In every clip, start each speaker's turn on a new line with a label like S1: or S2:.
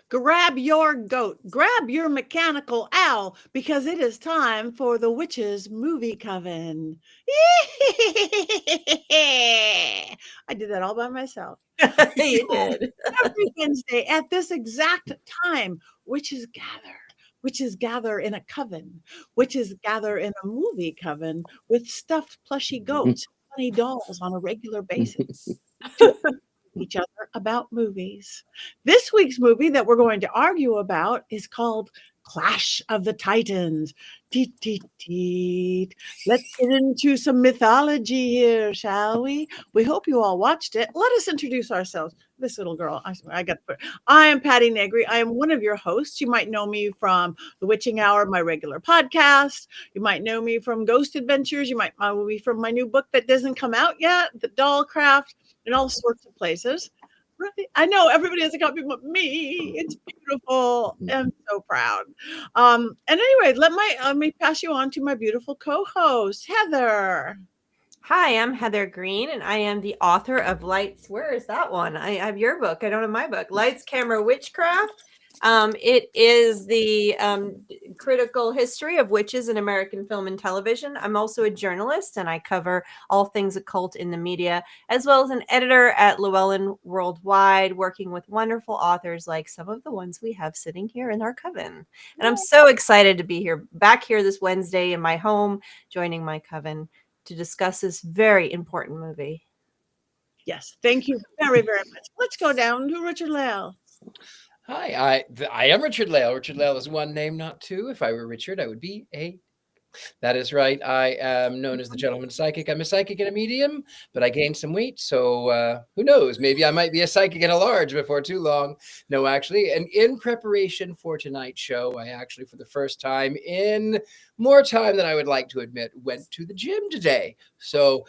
S1: grab your goat, grab your mechanical owl, because it is time for the Witches Movie Coven. I did that all by myself.
S2: You did.
S1: Every Wednesday at this exact time, witches gather in a coven, witches gather in a movie coven with stuffed plushy goats, funny dolls on a regular basis to each other about movies. This week's movie that we're going to argue about is called Clash of the Titans. Teet, teet, teet. Let's get into some mythology here, shall we? We hope you all watched it. Let us introduce ourselves. This little girl, I got to put. I am Patti Negri. I am one of your hosts. You might know me from The Witching Hour, my regular podcast. You might know me from Ghost Adventures. You might know me from my new book that doesn't come out yet, The Doll Craft, in all sorts of places. Right? I know everybody has a copy but me. It's beautiful. I'm so proud. And anyway, let me pass you on to my beautiful co-host, Heather.
S2: Hi, I'm Heather Greene, and I am the author of Lights. Where is that one? I have your book. I don't have my book. Lights, Camera, Witchcraft. It is the critical history of witches in American film and television. I'm also a journalist, and I cover all things occult in the media, as well as an editor at Llewellyn Worldwide, working with wonderful authors like some of the ones we have sitting here in our coven. And I'm so excited to be back here this Wednesday in my home, joining my coven to discuss this very important movie.
S1: Yes, thank you very, very much. Let's go down to Richard-Lael.
S3: Hi, I am Richard-Lael. Richard-Lael is one name, not two. If I were Richard, I would be a. That is right. I am known as the gentleman psychic. I'm a psychic and a medium, but I gained some weight. So who knows? Maybe I might be a psychic and a large before too long. No, actually. And in preparation for tonight's show, I actually, for the first time in more time than I would like to admit, went to the gym today. So,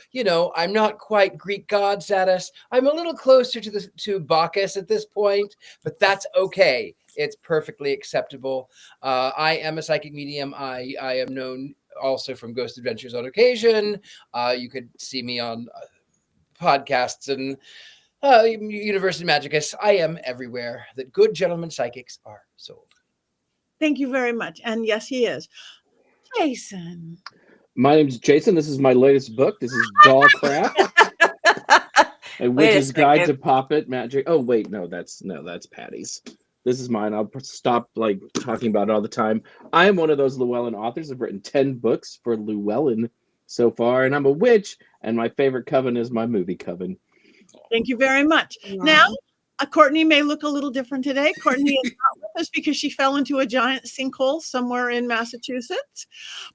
S3: I'm not quite Greek god status. I'm a little closer to Bacchus at this point, but that's okay. It's perfectly acceptable. I am a psychic medium. I am known also from Ghost Adventures on occasion. You could see me on podcasts and University Magicus. I am everywhere that good gentlemen psychics are sold.
S1: Thank you very much. And yes, he is. Jason.
S4: My name's Jason. This is my latest book. This is Doll Craft. A Witch's Guide to Puppet Magic. Oh, wait, no, that's Patty's. This is mine. I'll stop talking about it all the time. I am one of those Llewellyn authors. I've written 10 books for Llewellyn so far, and I'm a witch, and my favorite coven is my movie coven.
S1: Thank you very much. Wow. Now, Courtney may look a little different today. Courtney is not with us because she fell into a giant sinkhole somewhere in Massachusetts.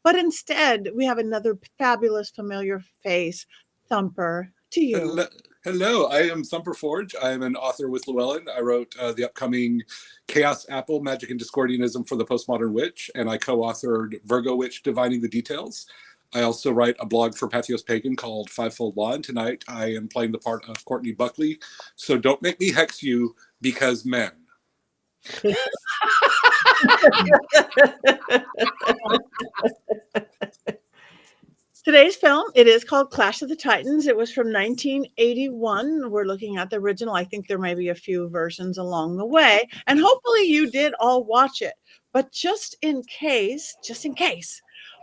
S1: But instead, we have another fabulous, familiar face, Thumper, to you.
S5: Hello, I am Thumper Forge. I am an author with Llewellyn. I wrote the upcoming Chaos Apple, Magic and Discordianism for the Postmodern Witch, and I co-authored Virgo Witch, Divining the Details. I also write a blog for Patheos Pagan called Fivefold Law, and tonight I am playing the part of Courtney Buckley. So don't make me hex you, because men.
S1: Today's film, it is called Clash of the Titans. It was from 1981. We're looking at the original. I think there may be a few versions along the way. And hopefully you did all watch it. But just in case,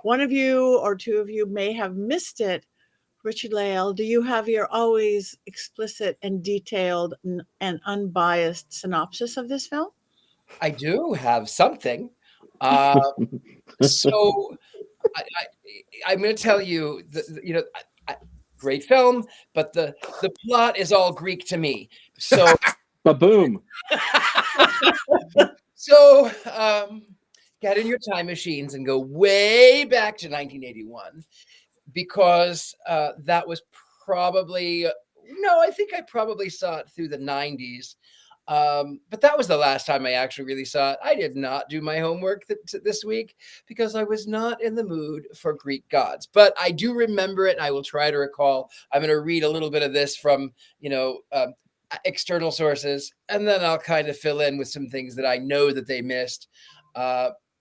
S1: one of you or two of you may have missed it, Richard-Lael, do you have your always explicit and detailed and unbiased synopsis of this film?
S3: I do have something. I'm going to tell you, great film, but the plot is all Greek to me. So,
S4: ba-boom.
S3: So, get in your time machines and go way back to 1981, because that was probably, I think I probably saw it through the 90s. But that was the last time I actually really saw it. I did not do my homework this week because I was not in the mood for Greek gods. But I do remember it, and I will try to recall. I'm going to read a little bit of this from, external sources, and then I'll kind of fill in with some things that I know that they missed.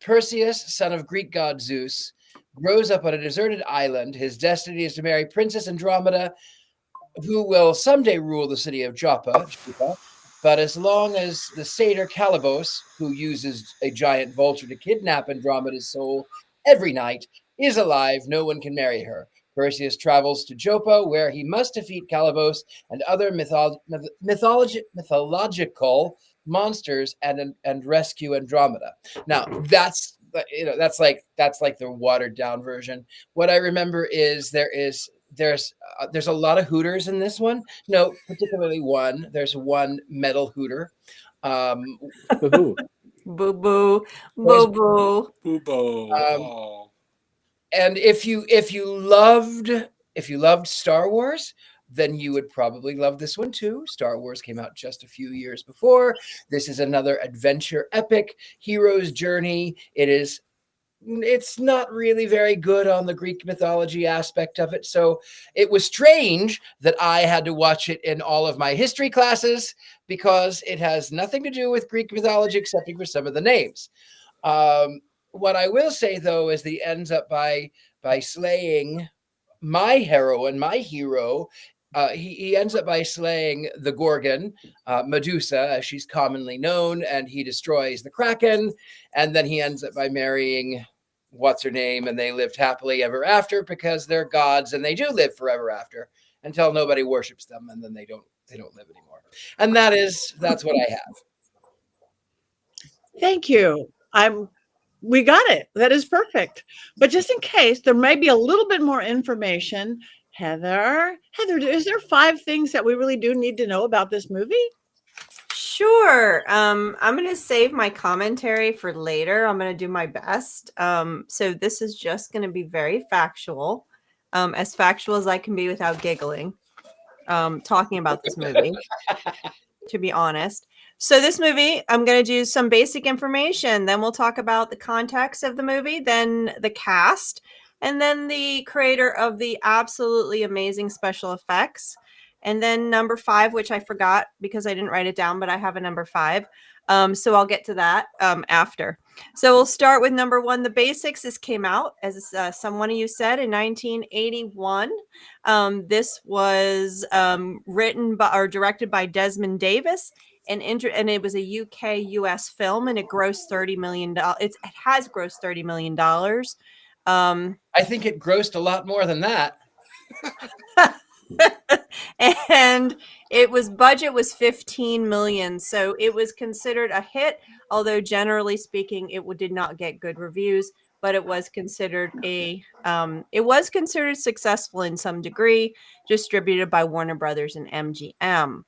S3: Perseus, son of Greek god Zeus, grows up on a deserted island. His destiny is to marry Princess Andromeda, who will someday rule the city of Joppa. But as long as the satyr Calibos, who uses a giant vulture to kidnap Andromeda's soul every night, is alive, no one can marry her. Perseus travels to Joppa, where he must defeat Calibos and other mythological monsters and rescue Andromeda. Now, that's like the watered down version. What I remember is there's a lot of hooters in this one. No, particularly one. There's one metal hooter.
S4: Woohoo.
S2: Boo boo, boo boo.
S5: Boobo.
S3: And if you loved Star Wars, then you would probably love this one too. Star Wars came out just a few years before. This is another adventure epic, hero's journey. It's not really very good on the Greek mythology aspect of it. So it was strange that I had to watch it in all of my history classes because it has nothing to do with Greek mythology excepting for some of the names. What I will say, though, is he ends up by slaying my heroine, my hero. He ends up by slaying the Gorgon, Medusa, as she's commonly known, and he destroys the Kraken. And then he ends up by marrying what's her name, and they lived happily ever after because they're gods, and they do live forever after until nobody worships them, and then they don't live anymore. And that's what I have.
S1: Thank you. We got it. That is perfect. But just in case, there may be a little bit more information. Heather, is there 5 things that we really do need to know about this movie?
S2: Sure. I'm going to save my commentary for later. I'm going to do my best. So this is just going to be very factual, as factual as I can be without giggling, talking about this movie, to be honest. So this movie, I'm going to do some basic information. Then we'll talk about the context of the movie, then the cast, and then the creator of the absolutely amazing special effects. And then number 5, which I forgot because I didn't write it down, but I have a number 5. So I'll get to that after. So we'll start with number 1, the basics. This came out, as someone of you said, in 1981. This was written by or directed by Desmond Davis. And it was a UK-US film, and it grossed $30 million. It has grossed $30 million.
S3: I think it grossed a lot more than that.
S2: And budget was $15 million, so it was considered a hit. Although generally speaking, it did not get good reviews, but it was considered successful in some degree. Distributed by Warner Brothers and MGM.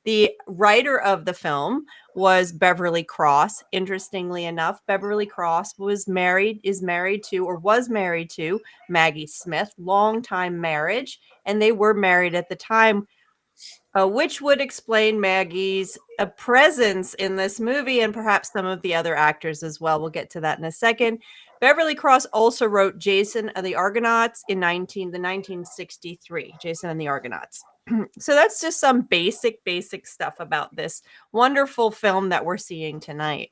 S2: The writer of the film was Beverly Cross. Interestingly enough, Beverly Cross is married to Maggie Smith, longtime marriage, and they were married at the time, which would explain Maggie's presence in this movie and perhaps some of the other actors as well. We'll get to that in a second. Beverly Cross also wrote Jason and the Argonauts in 1963. Jason and the Argonauts. So that's just some basic stuff about this wonderful film that we're seeing tonight.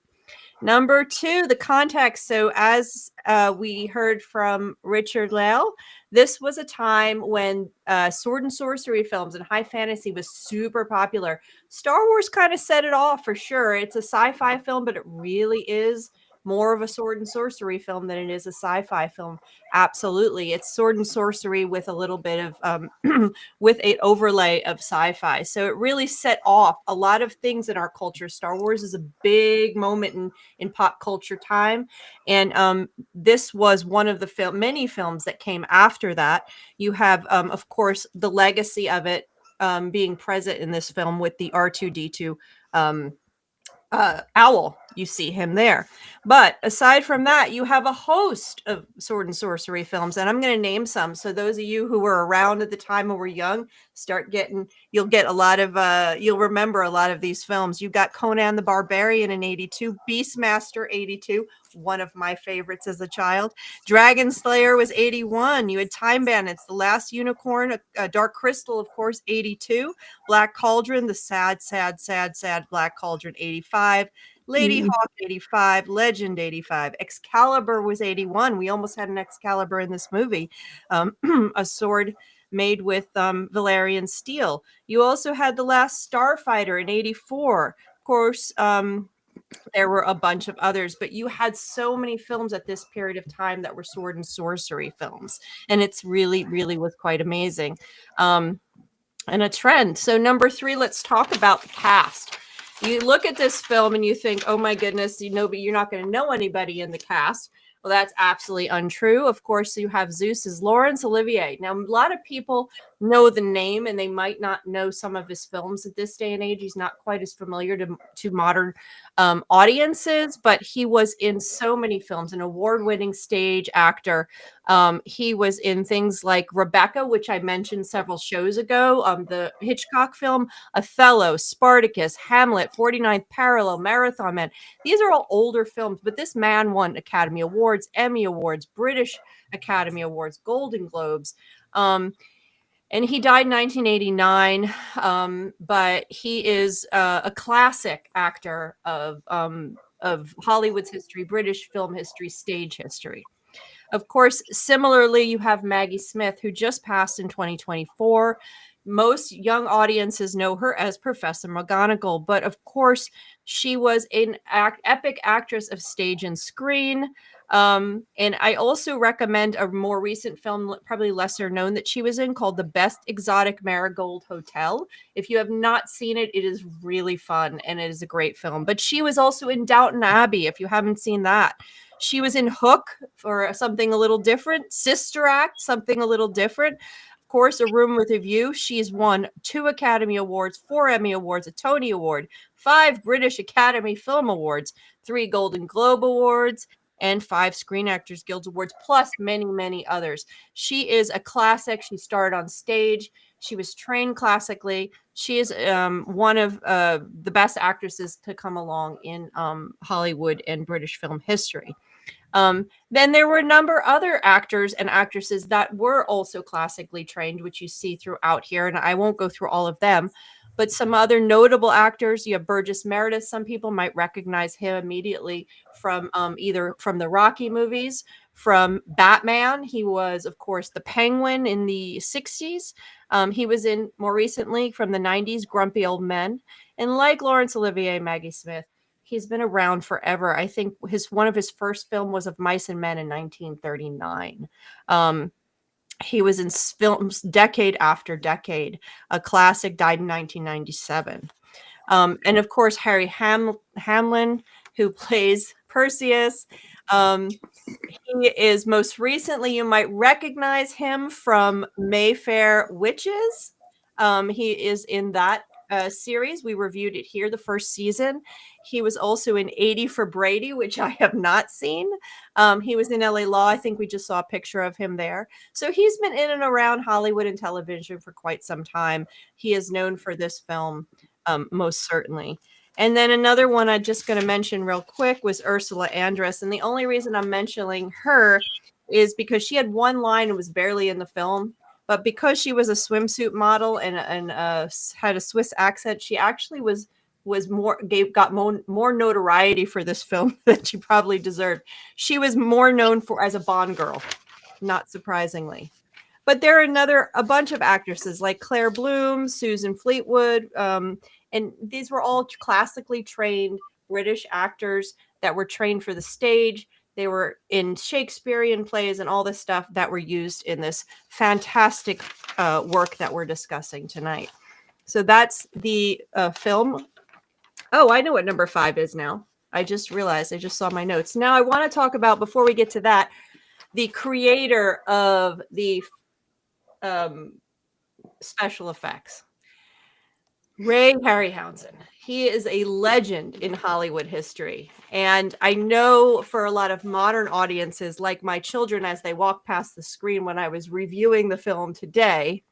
S2: Number 2, the context. So as we heard from Richard-Lael, this was a time when sword and sorcery films and high fantasy was super popular. Star Wars kind of set it off for sure. It's a sci-fi film, but it really is more of a sword and sorcery film than it is a sci-fi film. Absolutely. It's sword and sorcery with a little bit of with an overlay of sci-fi. So it really set off a lot of things in our culture. Star Wars is a big moment in pop culture time. And this was one of the many films that came after that. You have, of course, the legacy of it being present in this film with the R2-D2 owl. You see him there. But aside from that, you have a host of sword and sorcery films, and I'm going to name some. So those of you who were around at the time when we're young, you'll remember a lot of these films. You got Conan the Barbarian in 82, Beastmaster 82, one of my favorites as a child. Dragon Slayer was 81. You had Time Bandits, The Last Unicorn, Dark Crystal, of course, 82. Black Cauldron, the sad Black Cauldron, 85. Lady Hawk, 85. Legend, 85. Excalibur was 81. We almost had an Excalibur in this movie. A sword made with Valerian steel. You also had The Last Starfighter in '84. Of course, there were a bunch of others, but you had so many films at this period of time that were sword and sorcery films, and it's really was quite amazing, and a trend. So number 3, let's talk about the cast. You look at this film and you think, oh my goodness, but you're not going to know anybody in the cast. Well, that's absolutely untrue. Of course, you have Zeus as Laurence Olivier. Now, a lot of people know the name and they might not know some of his films at this day and age. He's not quite as familiar to modern audiences, but he was in so many films, an award-winning stage actor. He was in things like Rebecca, which I mentioned several shows ago, the Hitchcock film, Othello, Spartacus, Hamlet, 49th Parallel, Marathon Man. These are all older films, but this man won Academy Awards, Emmy Awards, British Academy Awards, Golden Globes. And he died in 1989, but he is a classic actor of Hollywood's history, British film history, stage history. Of course, similarly, you have Maggie Smith, who just passed in 2024. Most young audiences know her as Professor McGonagall, but of course, she was an epic actress of stage and screen. And I also recommend a more recent film, probably lesser known, that she was in, called The Best Exotic Marigold Hotel. If you have not seen it, it is really fun and it is a great film. But she was also in Downton Abbey, if you haven't seen that. She was in Hook for something a little different, Sister Act, something a little different. Of course, A Room with a View. She's won 2 Academy Awards, 4 Emmy Awards, a Tony Award, 5 British Academy Film Awards, 3 Golden Globe Awards, and 5 Screen Actors Guild Awards, plus many others. She is a classic. She started on stage. She was trained classically. She is one of the best actresses to come along in Hollywood and British film history. Then there were a number of other actors and actresses that were also classically trained, which you see throughout here, and I won't go through all of them. But some other notable actors, you have Burgess Meredith. Some people might recognize him immediately from either from the Rocky movies, from Batman. He was, of course, the Penguin in the 60s. He was in, more recently, from the 90s, Grumpy Old Men. And like Laurence Olivier, Maggie Smith, he's been around forever. I think one of his first film was Of Mice and Men in 1939. He was in films decade after decade. A classic, died in 1997. And of course, Harry Hamlin, who plays Perseus. He is most recently, you might recognize him from Mayfair Witches. He is in that series. We reviewed it here, the first season. He was also in 80 for Brady, which I have not seen. He was in LA Law. I think we just saw a picture of him there. So he's been in and around Hollywood and television for quite some time. He is known for this film, most certainly. And then another one I'm just going to mention real quick was Ursula Andress. And the only reason I'm mentioning her is because she had one line and was barely in the film. But because she was a swimsuit model and had a Swiss accent, she actually got more notoriety for this film than she probably deserved. She was more known as a Bond girl, not surprisingly. But there are a bunch of actresses like Claire Bloom, Susan Fleetwood, and these were all classically trained British actors that were trained for the stage. They were in Shakespearean plays and all this stuff that were used in this fantastic work that we're discussing tonight. So that's the film. Oh, I know what number 5 is now. I just realized, I just saw my notes. Now I want to talk about, before we get to that, the creator of the special effects, Ray Harryhausen. He is a legend in Hollywood history. And I know for a lot of modern audiences, like my children, as they walk past the screen when I was reviewing the film today,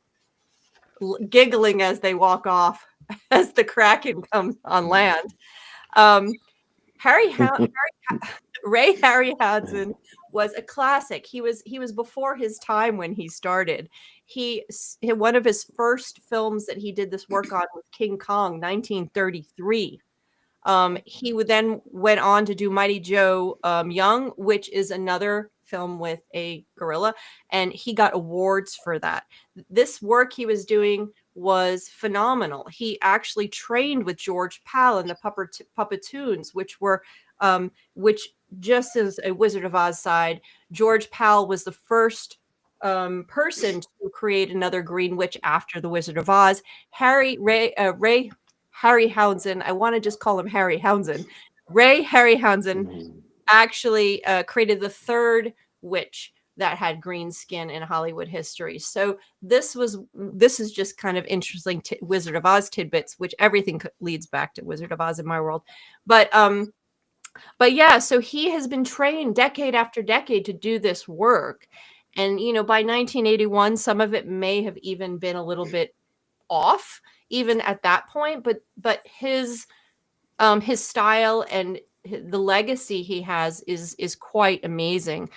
S2: giggling as they walk off as the Kraken comes on land. Ray Harryhausen was a classic. He was before his time when he started. One of his first films that he did this work on was King Kong, 1933. He then went on to do Mighty Joe Young, which is another film with a gorilla, and he got awards for that. This work he was doing was phenomenal. He actually trained with George Pal and the Puppetoons, which just as a Wizard of Oz side, George Pal was the first person to create another Green Witch after the Wizard of Oz. Ray Harryhausen, I want to just call him Harryhausen. Ray Harryhausen actually created the third witch that had green skin in Hollywood history. So this is just kind of interesting Wizard of Oz tidbits, which everything leads back to Wizard of Oz in my world. But yeah, so he has been trained decade after decade to do this work. And, by 1981, some of it may have even been a little bit off even at that point, but his style and the legacy he has is quite amazing.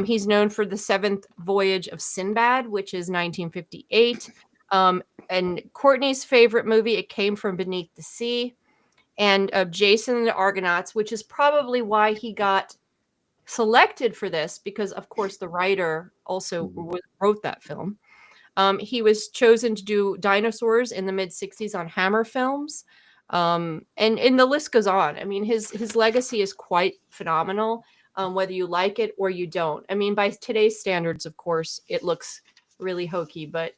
S2: He's known for the Seventh Voyage of Sinbad, which is 1958. And Courtney's favorite movie, It Came from Beneath the Sea, and Jason and the Argonauts, which is probably why he got selected for this, because of course the writer also wrote that film. He was chosen to do dinosaurs in the mid-60s on Hammer Films. And the list goes on. I mean, his legacy is quite phenomenal, whether you like it or you don't. I mean, by today's standards, of course, it looks really hokey, but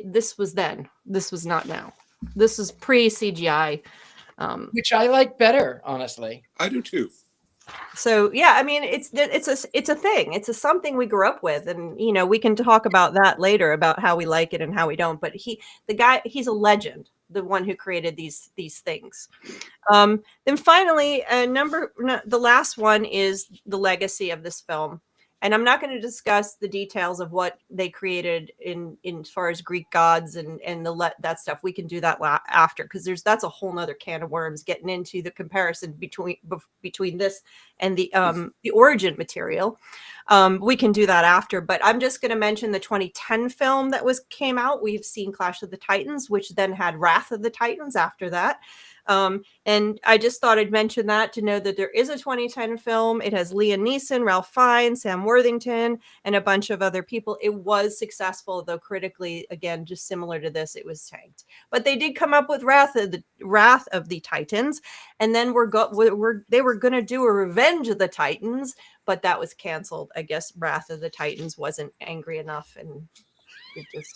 S2: this was then. This was not now. This is pre-CGI.
S3: Which I like better, honestly.
S5: I do too.
S2: So yeah, I mean, it's a thing. It's something we grew up with, and we can talk about that later about how we like it and how we don't. But he's a legend, the one who created these things. Then finally, the last one is the legacy of this film. And I'm not going to discuss the details of what they created in as far as Greek gods and that stuff. We can do that after, because that's a whole nother can of worms, getting into the comparison between this and the origin material. We can do that after, but I'm just going to mention the 2010 film that came out. We've seen Clash of the Titans, which then had Wrath of the Titans after that. And I just thought I'd mention that to know that there is a 2010 film. It has Liam Neeson, Ralph Fiennes, Sam Worthington, and a bunch of other people. It was successful, though critically, again, just similar to this, it was tanked. But they did come up with Wrath of the Titans, and then they were going to do a Revenge of the Titans, but that was canceled. I guess Wrath of the Titans wasn't angry enough, and it just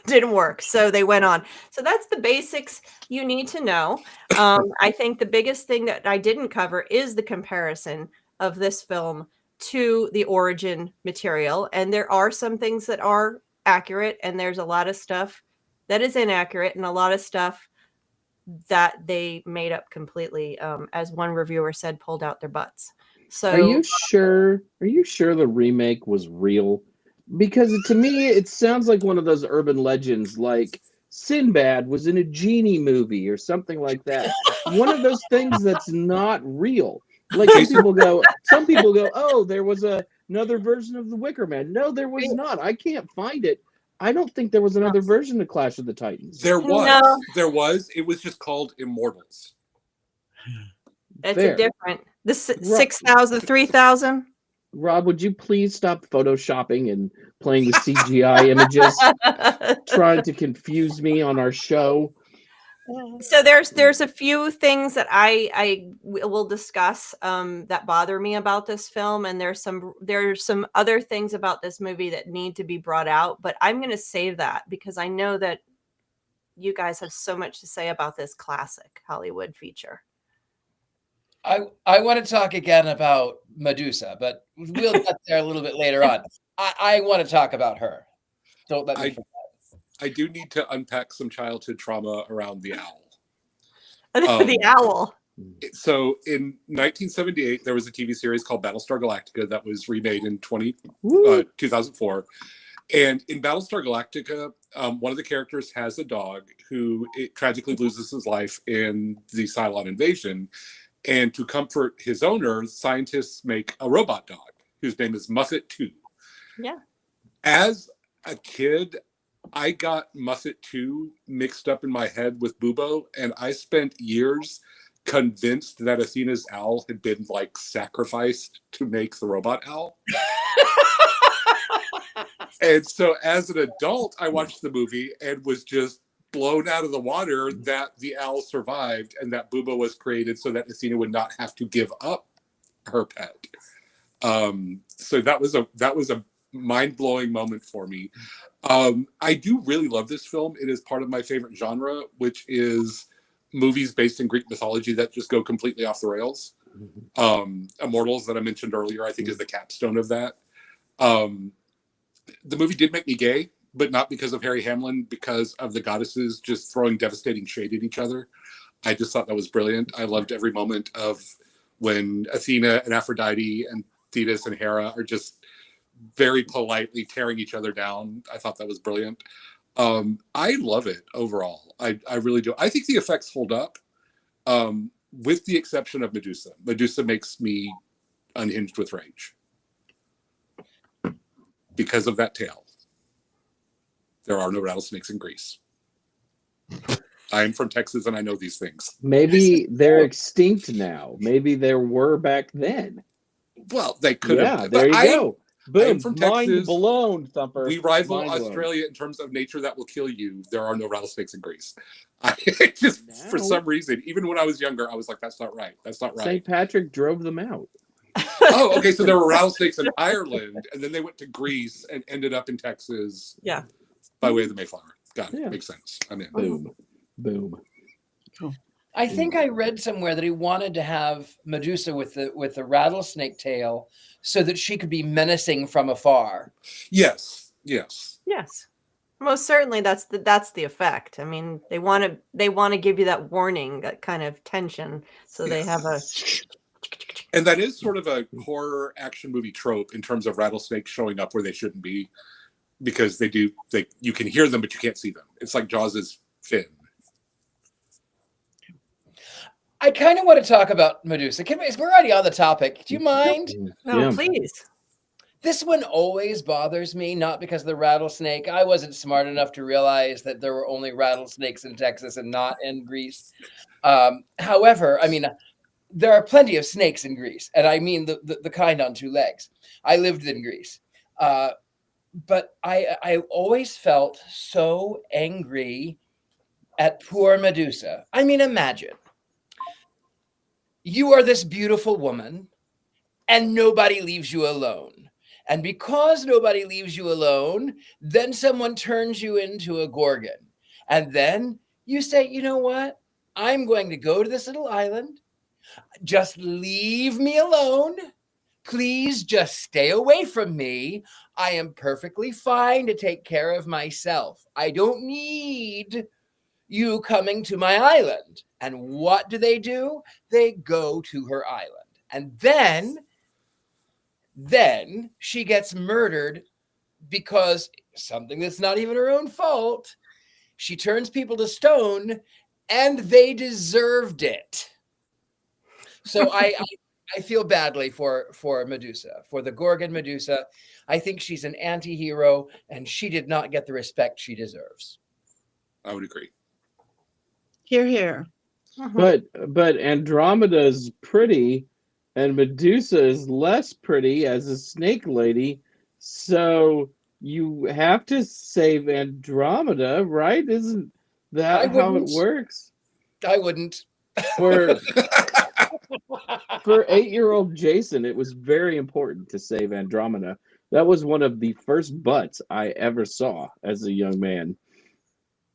S2: didn't work, so they went on. So that's the basics you need to know. I think the biggest thing that I didn't cover is the comparison of this film to the origin material, and there are some things that are accurate, and there's a lot of stuff that is inaccurate, and a lot of stuff that they made up completely, as one reviewer said, pulled out their butts. So
S4: are you sure the remake was real? Because to me, it sounds like one of those urban legends, like Sinbad was in a genie movie or something like that. One of those things that's not real. Like some people go, oh, there was another version of the Wicker Man. No, there was not. I can't find it. I don't think there was another version of Clash of the Titans.
S5: There was.
S2: No.
S5: There was. It was just called Immortals.
S2: It's a different. The 6,000, 3,000.
S4: Rob, would you please stop photoshopping and playing with CGI images, trying to confuse me on our show?
S2: So there's a few things that I will discuss that bother me about this film, and there's some other things about this movie that need to be brought out, but I'm going to save that because I know that you guys have so much to say about this classic Hollywood feature.
S3: I want to talk again about Medusa, but we'll get there a little bit later on. I want to talk about her. Don't let me forget.
S5: I do need to unpack some childhood trauma around the owl.
S2: The owl.
S5: So in 1978, there was a TV series called Battlestar Galactica that was remade in 2004. And in Battlestar Galactica, one of the characters has a dog who tragically loses his life in the Cylon invasion. And to comfort his owner, scientists make a robot dog whose name is Muffet 2.
S2: Yeah.
S5: As a kid, I got Muffet 2 mixed up in my head with Bubo, and I spent years convinced that Athena's owl had been like sacrificed to make the robot owl. And so as an adult, I watched the movie and was just blown out of the water that the owl survived and that Booba was created so that Athena would not have to give up her pet. So that was a mind-blowing moment for me. I do really love this film. It is part of my favorite genre, which is movies based in Greek mythology that just go completely off the rails. Immortals, that I mentioned earlier, I think is the capstone of that. The movie did make me gay, but not because of Harry Hamlin, because of the goddesses just throwing devastating shade at each other. I just thought that was brilliant. I loved every moment of when Athena and Aphrodite and Thetis and Hera are just very politely tearing each other down. I thought that was brilliant. I love it overall. I really do. I think the effects hold up, with the exception of Medusa. Medusa makes me unhinged with rage because of that tail. There are no rattlesnakes in Greece. I am from Texas and I know these things.
S4: Maybe they're extinct now. Maybe there were back then.
S5: Well, they could have.
S4: Yeah, there you go. Boom.
S5: from
S4: Mind
S5: Texas.
S4: blown, Thumper.
S5: We rival
S4: Mind blown.
S5: Australia in terms of nature that will kill you. There are no rattlesnakes in Greece. I just, for
S4: No.
S5: some reason, even when I was younger, I was like, that's not right. That's not right.
S4: St. Patrick drove them out.
S5: Oh, okay. So there were rattlesnakes in Ireland, and then they went to Greece and ended up in Texas.
S2: Yeah.
S5: By way of the Mayflower. Got it.
S4: Yeah.
S5: Makes sense. I'm in.
S4: Boom. Boom.
S3: I think I read somewhere that he wanted to have Medusa with the rattlesnake tail so that she could be menacing from afar.
S5: Yes. Yes.
S2: Yes. Most certainly that's the effect. I mean, they want to give you that warning, that kind of tension, so they have a.
S5: And that is sort of a horror action movie trope in terms of rattlesnakes showing up where they shouldn't be, because you can hear them but you can't see them. It's like Jaws' fin.
S3: I kind of want to talk about Medusa. We're already on the topic. Do you mind?
S2: No,
S4: Yeah.
S2: please.
S3: This one always bothers me, not because of the rattlesnake. I wasn't smart enough to realize that there were only rattlesnakes in Texas and not in Greece. However, I mean, there are plenty of snakes in Greece, and I mean the kind on two legs. I lived in Greece. But I always felt so angry at poor Medusa. I mean, imagine. You are this beautiful woman, and nobody leaves you alone. And because nobody leaves you alone, then someone turns you into a gorgon. And then you say, you know what? I'm going to go to this little island. Just leave me alone. Please just stay away from me. I am perfectly fine to take care of myself. I don't need you coming to my island. And what do? They go to her island. And then she gets murdered because something that's not even her own fault. She turns people to stone, and they deserved it. So I feel badly for Medusa, for the Gorgon Medusa. I think she's an anti-hero, and she did not get the respect she deserves.
S5: I would agree.
S1: Hear, hear.
S4: But Andromeda's pretty, and Medusa is less pretty as a snake lady. So you have to save Andromeda, right? Isn't that how it works?
S3: I wouldn't.
S4: For 8-year-old Jason, it was very important to save Andromeda. That was one of the first butts I ever saw as a young man.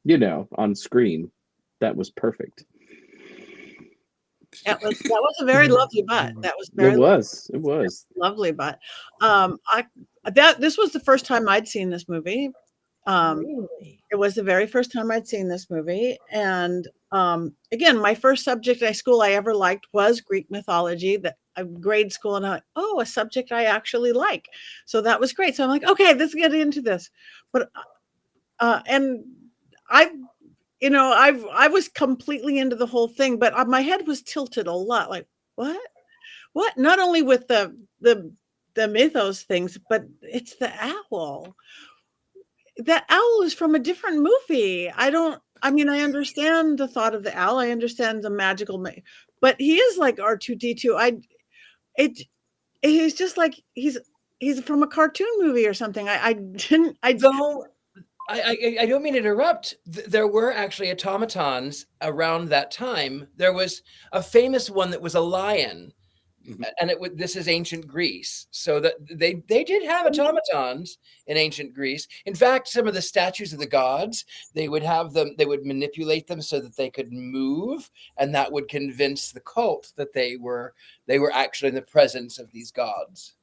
S4: You know, on screen. That was perfect.
S1: That was a very lovely butt. That was very
S4: It was.
S1: lovely butt. This was the first time I'd seen this movie.
S2: Really?
S1: It was the very first time I'd seen this movie. And again, my first subject at school I ever liked was Greek mythology, grade school. And I'm like, oh, a subject I actually like. So that was great. So I'm like, okay, let's get into this. But, and I was completely into the whole thing, but my head was tilted a lot. Like, what? Not only with the mythos things, but it's the owl. That owl is from a different movie. I understand the thought of the owl. I understand the magical, but he is like R2D2. He's just like he's from a cartoon movie or something. I
S3: Though I don't mean to interrupt. There were actually automatons around that time. There was a famous one that was a lion, and this is ancient Greece. So that they did have automatons in ancient Greece. In fact, some of the statues of the gods, they would manipulate them so that they could move, and that would convince the cult that they were actually in the presence of these gods.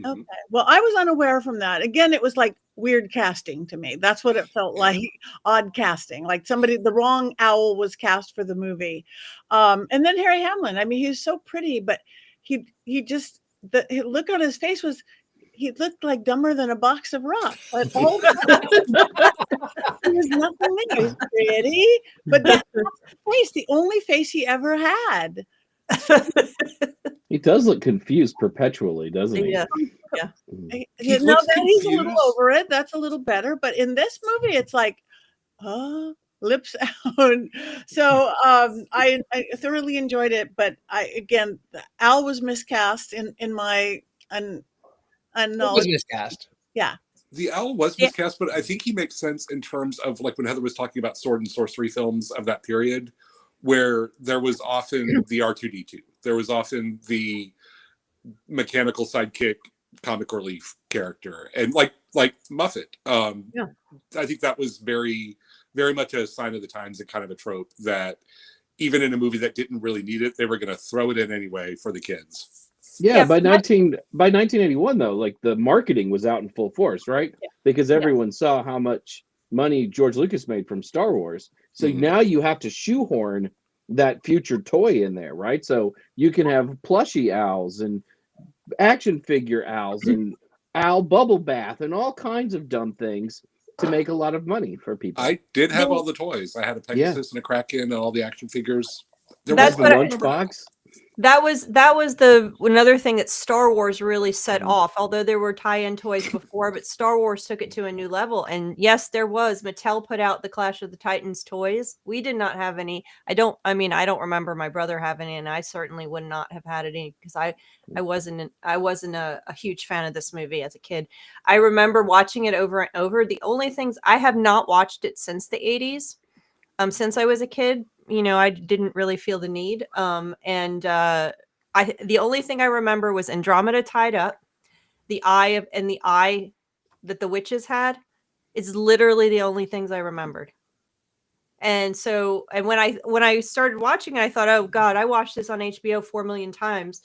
S1: Okay. Well, I was unaware from that. Again, it was like weird casting to me. That's what it felt like. Odd casting. Like the wrong owl was cast for the movie. And then Harry Hamlin. I mean, he's so pretty, but he just, the look on his face was, he looked like dumber than a box of rocks. Like, oh, there's nothing there. He's pretty, but that's not the face. The only face he ever had.
S4: He does look confused perpetually, doesn't he?
S2: Yeah.
S1: He's a little over it. That's a little better. But in this movie, it's like, lips out. So I thoroughly enjoyed it. But Al was miscast in my unknowledge.
S3: Was miscast.
S1: Yeah.
S5: The owl was miscast, but I think he makes sense in terms of like when Heather was talking about sword and sorcery films of that period, where there was often the R2D2. There was often the mechanical sidekick comic relief character. And like Muffet. I think that was very, very much a sign of the times and kind of a trope that even in a movie that didn't really need it, they were going to throw it in anyway for the kids.
S4: Yeah, by 1981 though, like the marketing was out in full force, right? Yeah. Because everyone saw how much money George Lucas made from Star Wars. So now you have to shoehorn that future toy in there, right? So you can have plushie owls and action figure owls and owl bubble bath and all kinds of dumb things to make a lot of money for people.
S5: I did have all the toys. I had a Pegasus and a Kraken and all the action figures.
S2: That's
S4: the lunchbox.
S2: That was the another thing that Star Wars really set off. Although there were tie-in toys before, but Star Wars took it to a new level. And yes, there was. Mattel put out the Clash of the Titans toys. We did not have any. I don't remember my brother having any, and I certainly would not have had any because I wasn't a huge fan of this movie as a kid. I remember watching it over and over. The only things I have not watched it since the 80s. Since I was a kid. I didn't really feel the need. The only thing I remember was Andromeda tied up. The eye that the witches had is literally the only things I remembered. And so, and when I started watching it, I thought, oh God, I watched this on HBO 4 million times.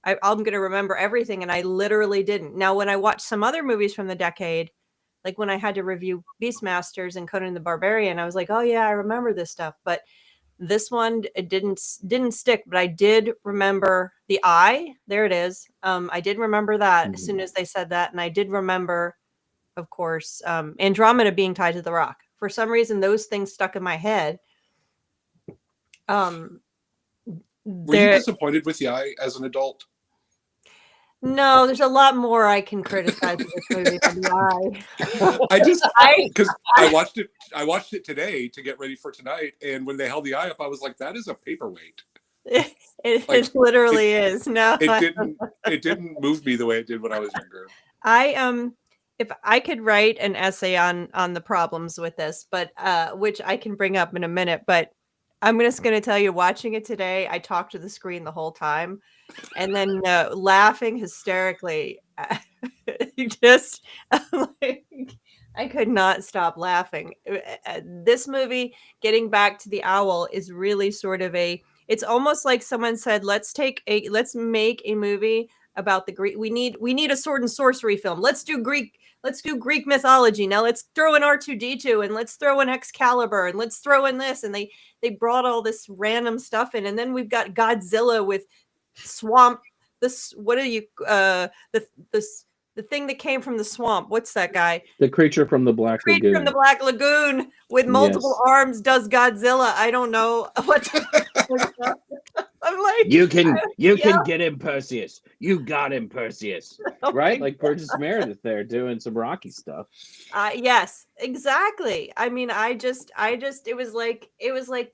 S2: I'm going to remember everything. And I literally didn't. Now, when I watched some other movies from the decade, like when I had to review Beastmasters and Conan the Barbarian, I was like, oh yeah, I remember this stuff. But this one, it didn't stick, but I did remember the eye. There it is. I did remember that as soon as they said that. And I did remember, of course, Andromeda being tied to the rock. For some reason, those things stuck in my head.
S5: Were you disappointed with the eye as an adult?
S2: No, there's a lot more I can criticize this movie than the
S5: eye. Because I watched it today to get ready for tonight, and when they held the eye up, I was like, "That is a paperweight."
S2: It literally is. No,
S5: it didn't move me the way it did when I was younger.
S2: If I could write an essay on the problems with this, but which I can bring up in a minute, but I'm just going to tell you, watching it today, I talked to the screen the whole time and then laughing hysterically. I could not stop laughing. This movie, getting back to the owl, is really sort of it's almost like someone said, let's make a movie about the Greek. We need a sword and sorcery film. Let's do Greek mythology. Now let's throw in R2D2 and let's throw in Excalibur and let's throw in this. And they brought all this random stuff in. And then we've got Godzilla with swamp. The thing that came from the swamp. What's that guy?
S4: The creature from the Black Lagoon.
S2: From the Black Lagoon with multiple arms does Godzilla. I don't know what. I'm like,
S4: you can get him, Perseus. You got him, Perseus. Right? Like Burgess Meredith there doing some Rocky stuff.
S2: Yes, exactly. I mean, it was like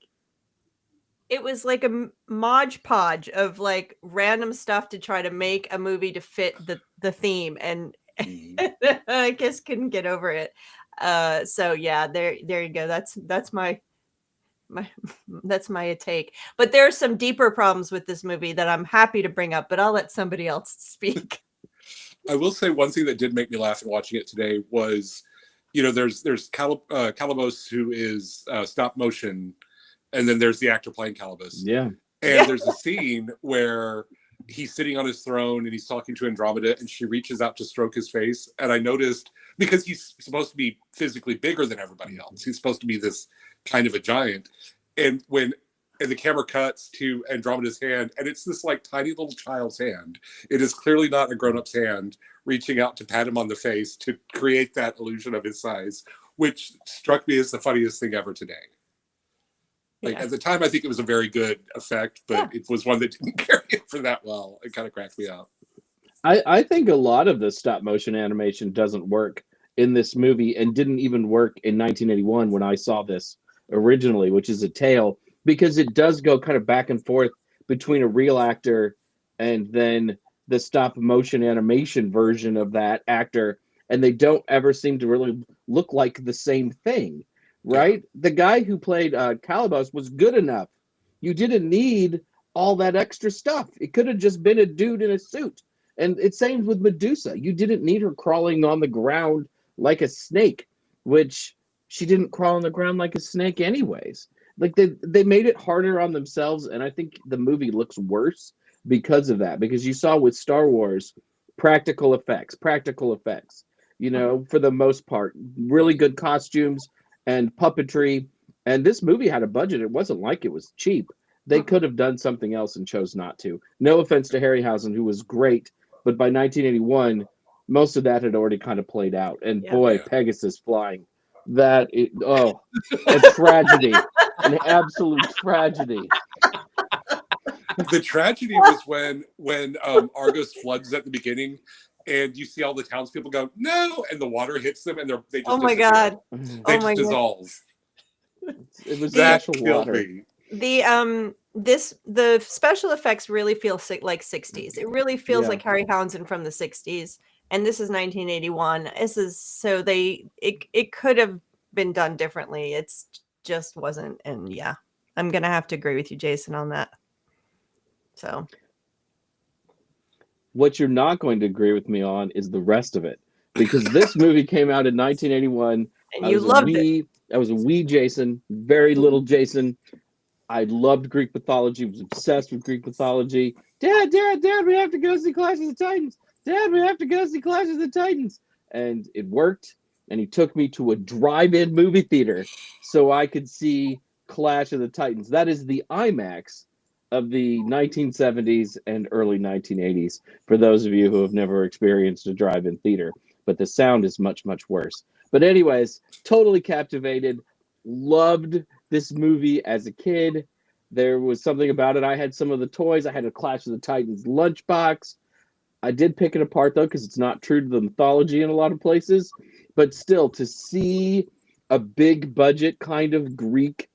S2: it was like a modge podge of like random stuff to try to make a movie to fit the theme, and I just couldn't get over it. So yeah, there you go. That's my that's my take. But there are some deeper problems with this movie that I'm happy to bring up, but I'll let somebody else speak.
S5: I will say one thing that did make me laugh in watching it today was, you know, there's Calabos, who is stop motion, and then there's the actor playing Calabos.
S4: Yeah.
S5: And there's a scene where he's sitting on his throne and he's talking to Andromeda, and she reaches out to stroke his face. And I noticed, because he's supposed to be physically bigger than everybody else, he's supposed to be this kind of a giant. And the camera cuts to Andromeda's hand, and it's this like tiny little child's hand. It is clearly not a grown-up's hand reaching out to pat him on the face to create that illusion of his size, which struck me as the funniest thing ever today. Like at the time, I think it was a very good effect, but it was one that didn't carry it for that well. It kind of cracked me up.
S4: I think a lot of the stop motion animation doesn't work in this movie, and didn't even work in 1981 when I saw this originally, which is a tale, because it does go kind of back and forth between a real actor and then the stop motion animation version of that actor, and they don't ever seem to really look like the same thing, right? The guy who played Calabos was good enough. You didn't need all that extra stuff. It could have just been a dude in a suit. And it's same with Medusa. You didn't need her crawling on the ground like a snake, which she didn't crawl on the ground like a snake anyways. Like they made it harder on themselves, and I think the movie looks worse because of that. Because you saw with Star Wars, practical effects, you know, for the most part, really good costumes and puppetry. And this movie had a budget. It wasn't like it was cheap. They could have done something else and chose not to. No offense to Harryhausen, who was great, but by 1981, most of that had already kind of played out. And boy, Pegasus flying. A tragedy. An absolute tragedy.
S5: The tragedy was when Argos floods at the beginning, and you see all the townspeople go, no, and the water hits them, and they just
S2: God.
S5: They just dissolve.
S4: It was
S5: that
S4: actual water.
S5: Me.
S2: The special effects really feel like 60s. It really feels like Harryhausen from the 60s, and this is 1981. It could have been done differently. It's just wasn't. And I'm gonna have to agree with you, Jason, on that. So
S4: what you're not going to agree with me on is the rest of it, because this movie came out in 1981,
S2: and you loved it.
S4: I was a wee Jason, very little Jason. I loved Greek mythology, was obsessed with Greek mythology. Dad, we have to go see Clash of the Titans. Dad, we have to go see Clash of the Titans. And it worked, and he took me to a drive-in movie theater so I could see Clash of the Titans. That is the IMAX of the 1970s and early 1980s, for those of you who have never experienced a drive-in theater. But the sound is much, much worse. But anyways, totally captivated, loved this movie as a kid. There was something about it. I had some of the toys. I had a Clash of the Titans lunchbox. I did pick it apart, though, because it's not true to the mythology in a lot of places. But still, to see a big budget kind of Greek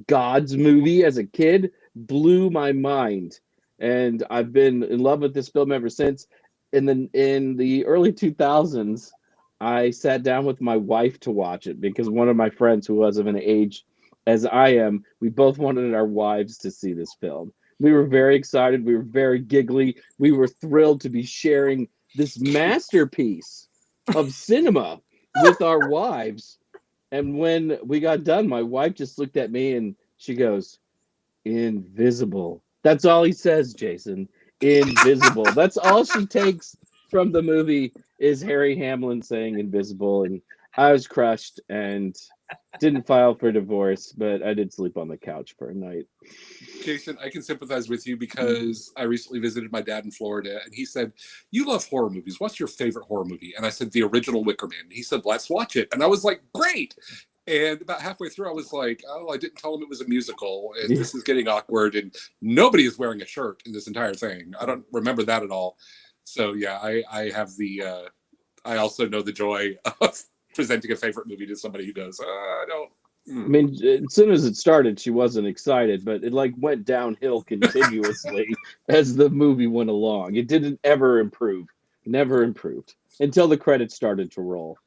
S4: gods movie as a kid blew my mind. And I've been in love with this film ever since. In the early 2000s, I sat down with my wife to watch it, because one of my friends who was of an age as I am, we both wanted our wives to see this film. We were very excited. We were very giggly. We were thrilled to be sharing this masterpiece of cinema with our wives. And when we got done, my wife just looked at me and she goes, "Invisible." That's all he says, Jason. Invisible. That's all she takes from the movie is Harry Hamlin saying invisible. And I was crushed and didn't file for divorce, but I did sleep on the couch for a night.
S5: Jason, I can sympathize with you, because I recently visited my dad in Florida, and he said, "You love horror movies. What's your favorite horror movie?" And I said, "The original Wicker Man." He said, "Let's watch it." And I was like, "Great." And about halfway through, I was like, "Oh, I didn't tell him it was a musical, and this is getting awkward, and nobody is wearing a shirt in this entire thing." I don't remember that at all. So yeah, I have I also know the joy of presenting a favorite movie to somebody who goes, "I don't
S4: I mean, as soon as it started, she wasn't excited, but it like went downhill continuously as the movie went along. It didn't ever improve, never improved until the credits started to roll.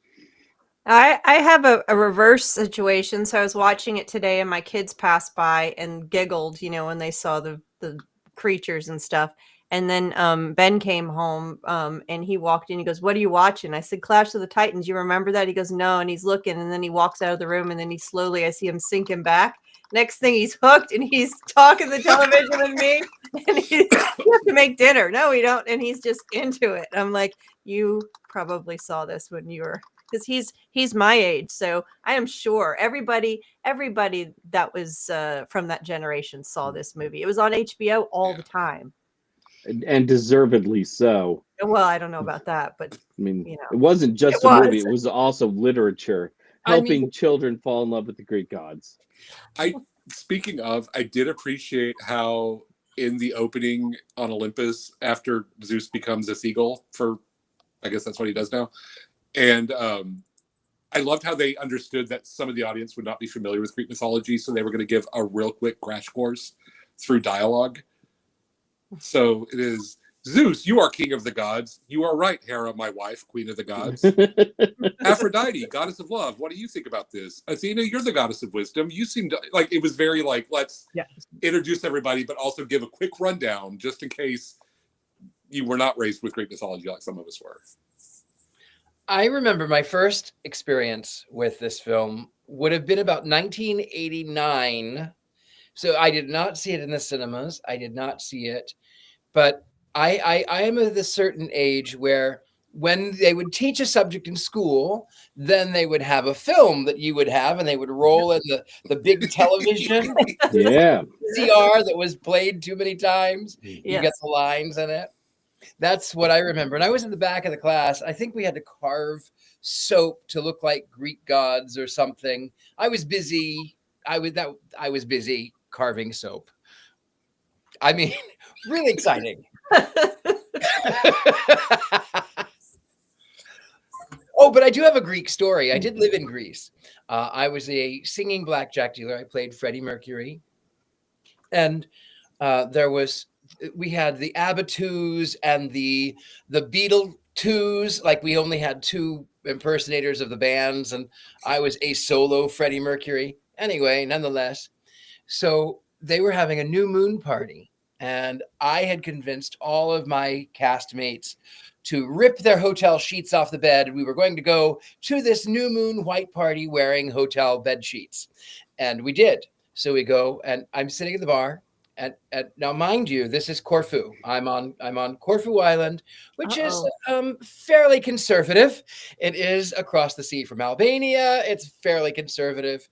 S2: I have a reverse situation. So I was watching it today and my kids passed by and giggled, when they saw the creatures and stuff. And then Ben came home and he walked in. He goes, "What are you watching?" I said, "Clash of the Titans. You remember that?" He goes, "No." And he's looking, and then he walks out of the room, and then I see him sinking back. Next thing, he's hooked, and he's talking the television with me. And we have to make dinner. No, we don't. And he's just into it. I'm like, you probably saw this when you were, because he's my age. So I am sure everybody that was from that generation saw this movie. It was on HBO all the time.
S4: And deservedly so.
S2: Well, I don't know about that, but
S4: I mean, it wasn't just a movie; it was also literature, helping children fall in love with the Greek gods.
S5: Speaking of, I did appreciate how in the opening on Olympus, after Zeus becomes a seagull, I guess that's what he does now, and I loved how they understood that some of the audience would not be familiar with Greek mythology, so they were going to give a real quick crash course through dialogue. So it is, "Zeus, you are king of the gods. You are right, Hera, my wife, queen of the gods. Aphrodite, goddess of love. What do you think about this? Athena, you're the goddess of wisdom. You seem to," like, it was very like, let's introduce everybody, but also give a quick rundown just in case you were not raised with Greek mythology like some of us were.
S3: I remember my first experience with this film would have been about 1989. So I did not see it in the cinemas. I did not see it. But I am of this certain age where when they would teach a subject in school, then they would have a film that you would have, and they would roll in the big television.
S4: Yeah.
S3: CR that was played too many times. You get the lines in it. That's what I remember. And I was in the back of the class. I think we had to carve soap to look like Greek gods or something. I was busy. I was busy carving soap. I mean, really exciting. Oh, but I do have a Greek story. I did live in Greece. I was a singing blackjack dealer. I played Freddie Mercury. And we had the ABBA twos and the Beatle twos. Like, we only had two impersonators of the bands, and I was a solo Freddie Mercury. Anyway, nonetheless, so they were having a new moon party, and I had convinced all of my castmates to rip their hotel sheets off the bed. We were going to go to this new moon white party wearing hotel bed sheets. And we did. So we go, and I'm sitting at the bar. And now, mind you, this is Corfu. I'm on Corfu Island, which is fairly conservative. It is across the sea from Albania. It's fairly conservative.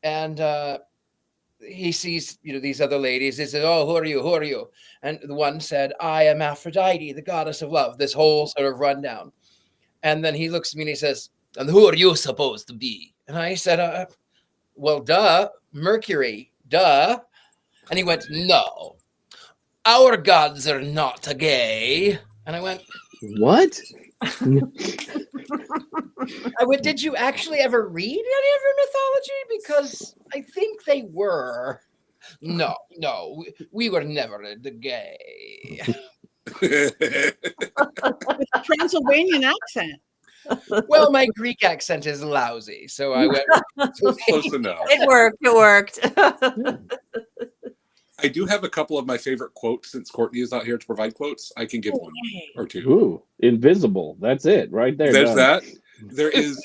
S3: And he sees, these other ladies. He says, "Oh, who are you? Who are you?" And the one said, "I am Aphrodite, the goddess of love." This whole sort of rundown. And then he looks at me and he says, "And who are you supposed to be?" And I said, "Well, duh, Mercury, duh." And he went, "No, our gods are not gay." And I went,
S4: "What?"
S3: I went, "Did you actually ever read any of your mythology? Because I think they were." No, we were never gay.
S1: With a Transylvanian accent.
S3: Well, my Greek accent is lousy, so I went.
S5: Close enough.
S2: It worked.
S5: I do have a couple of my favorite quotes since Courtney is not here to provide quotes. I can give one or two.
S4: Ooh, invisible. That's it right there.
S5: There's that. There is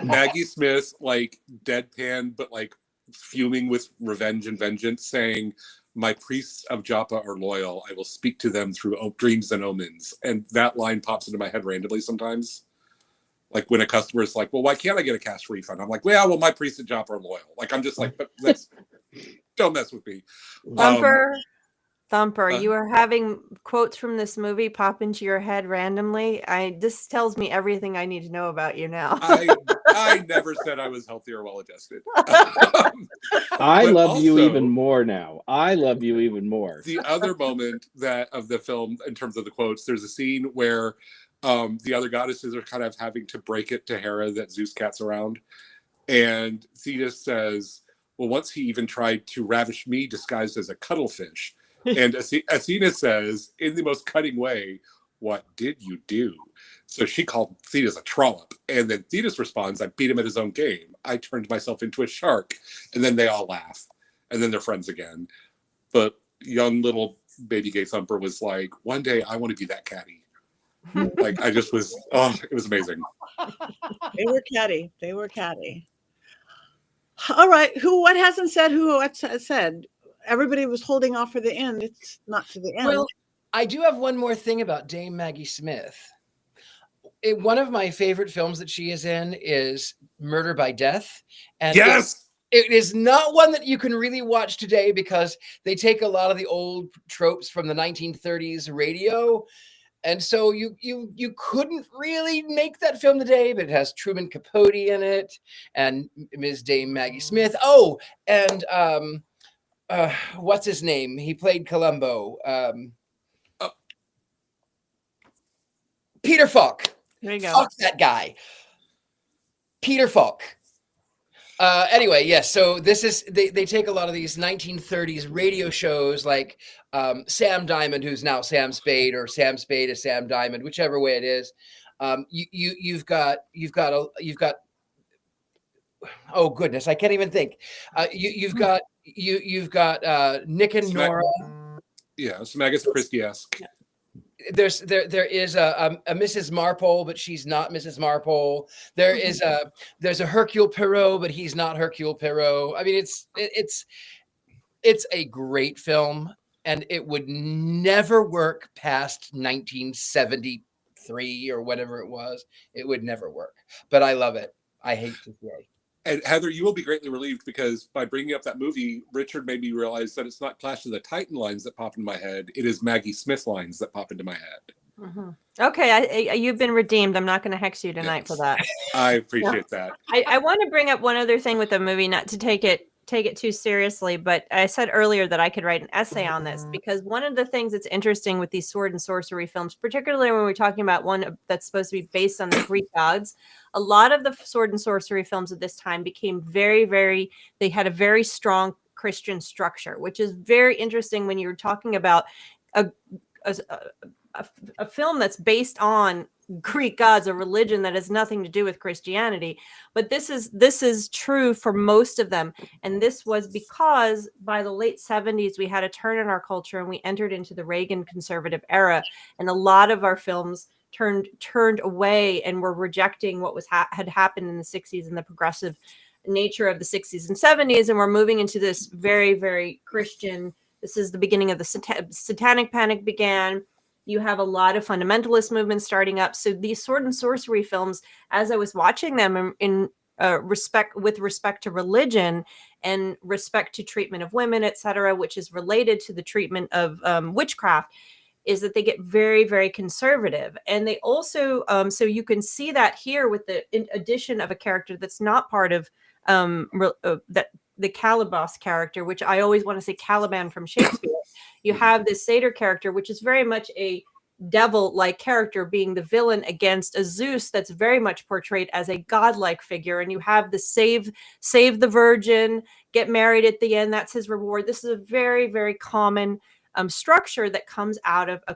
S5: Maggie Smith, like deadpan, but like fuming with revenge and vengeance, saying, "My priests of Joppa are loyal. I will speak to them through dreams and omens." And that line pops into my head randomly sometimes. Like when a customer is like, "Well, why can't I get a cash refund?" I'm like, well, my priests of Joppa are loyal. Like, I'm just like, but don't mess with me.
S2: Thumper, you are having quotes from this movie pop into your head randomly. This tells me everything I need to know about you now.
S5: I never said I was healthy or well-adjusted.
S4: I love you even more now. I love you even more.
S5: The other moment of the film, in terms of the quotes, there's a scene where the other goddesses are kind of having to break it to Hera that Zeus cats around. And Thetis says, well, once he even tried to ravish me disguised as a cuttlefish. And Athena says, in the most cutting way, what did you do? So she called Thetis a trollop. And then Thetis responds, I beat him at his own game. I turned myself into a shark. And then they all laugh. And then they're friends again. But young little baby gay thumper was like, one day I want to be that catty. Like, I just was, oh, it was amazing.
S1: They were catty. They were catty. All right. What hasn't said? Who what said? Everybody was holding off for the end. It's not to the end.
S3: Well, I do have one more thing about Dame Maggie Smith. One of my favorite films that she is in is Murder by Death. And
S5: yes!
S3: It is not one that you can really watch today because they take a lot of the old tropes from the 1930s radio. And so you couldn't really make that film today, but it has Truman Capote in it and Ms. Dame Maggie Smith. Oh, and what's his name? He played Columbo. Peter Falk.
S2: There you go.
S3: Fuck that guy. Peter Falk. Anyway, yes. So this is they take a lot of these 1930s radio shows like Sam Diamond, who's now Sam Spade, or Sam Spade is Sam Diamond, whichever way it is. You've got oh goodness, I can't even think. You've got Nick and Nora.
S5: Yeah, some Agatha Christie-esque.
S3: There is a Mrs. Marpole, but she's not Mrs. Marpole. There's a Hercule Poirot, but he's not Hercule Poirot. I mean, it's a great film, and it would never work past 1973 or whatever it was. It would never work, but I love it. I hate to say.
S5: And Heather, you will be greatly relieved because by bringing up that movie, Richard made me realize that it's not Clash of the Titan lines that pop into my head. It is Maggie Smith lines that pop into my head.
S2: Mm-hmm. Okay, you've been redeemed. I'm not going to hex you tonight for that.
S5: I appreciate that.
S2: I want to bring up one other thing with the movie, not to take it too seriously, but I said earlier that I could write an essay on this because one of the things that's interesting with these sword and sorcery films, particularly when we're talking about one that's supposed to be based on the Greek gods, a lot of the sword and sorcery films at this time became they had a very strong Christian structure, which is very interesting when you're talking about a film that's based on Greek gods, a religion that has nothing to do with Christianity. But this is true for most of them. And this was because by the late 70s, we had a turn in our culture and we entered into the Reagan conservative era. And a lot of our films turned away and were rejecting what was had happened in the 60s and the progressive nature of the 60s and 70s. And we're moving into this very, very Christian. This is the beginning of the Satanic Panic began. You have a lot of fundamentalist movements starting up. So these sword and sorcery films, as I was watching them in respect to religion and respect to treatment of women, etc., which is related to the treatment of witchcraft, is that they get very, very conservative. And they also, so you can see that here with the addition of a character that's not part of the Calibos character, which I always want to say Caliban from Shakespeare. You have this satyr character, which is very much a devil-like character being the villain against a Zeus that's very much portrayed as a godlike figure. And you have the save the virgin, get married at the end. That's his reward. This is a very, very common structure that comes out of a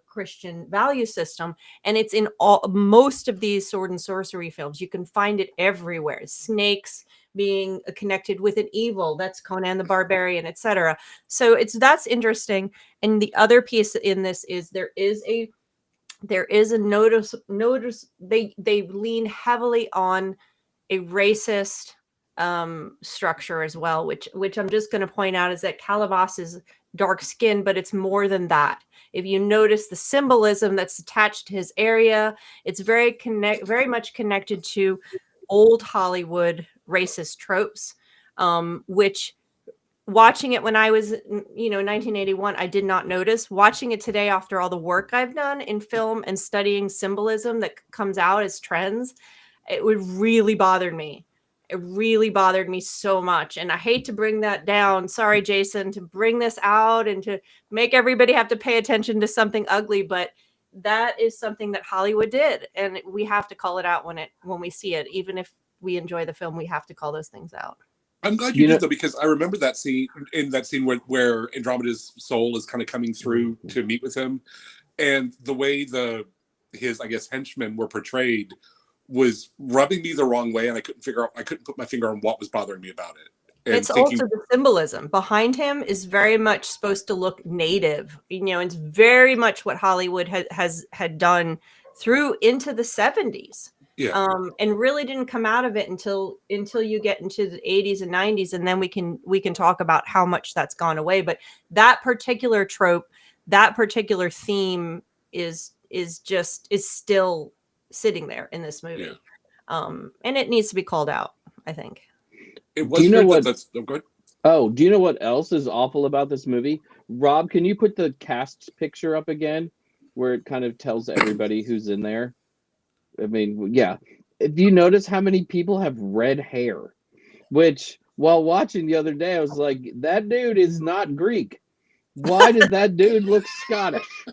S2: Christian value system. And it's in most of these sword and sorcery films. You can find it everywhere. Snakes being connected with an evil, that's Conan the Barbarian, etc. So that's interesting. And the other piece in this is there is a notice they lean heavily on a racist structure as well, which I'm just going to point out is that Calibos is dark skin, but it's more than that. If you notice the symbolism that's attached to his area, it's very much connected to old Hollywood racist tropes, which watching it when I was, 1981, I did not notice. Watching it today after all the work I've done in film and studying symbolism that comes out as trends, it would really bother me. It really bothered me so much. And I hate to bring that down. Sorry, Jason, to bring this out and to make everybody have to pay attention to something ugly, but that is something that Hollywood did. And we have to call it out when we see it, even if we enjoy the film, we have to call those things out.
S5: I'm glad you did though, because I remember that scene where Andromeda's soul is kind of coming through to meet with him, and the way his I guess henchmen were portrayed was rubbing me the wrong way, and I couldn't put my finger on what was bothering me about it. And
S2: it's also the symbolism behind him is very much supposed to look native. It's very much what Hollywood had done through into the 70s.
S5: Yeah.
S2: And really didn't come out of it until you get into the 80s and 90s, and then we can talk about how much that's gone away. But that particular trope, that particular theme is still sitting there in this movie. Yeah. And it needs to be called out, I think.
S5: It was.
S4: Do you know what?
S5: That's good.
S4: Oh, do you know what else is awful about this movie? Rob, can you put the cast picture up again, where it kind of tells everybody who's in there? I mean, yeah. Do you notice how many people have red hair? Which, while watching the other day, I was like, that dude is not Greek. Why does that dude look Scottish?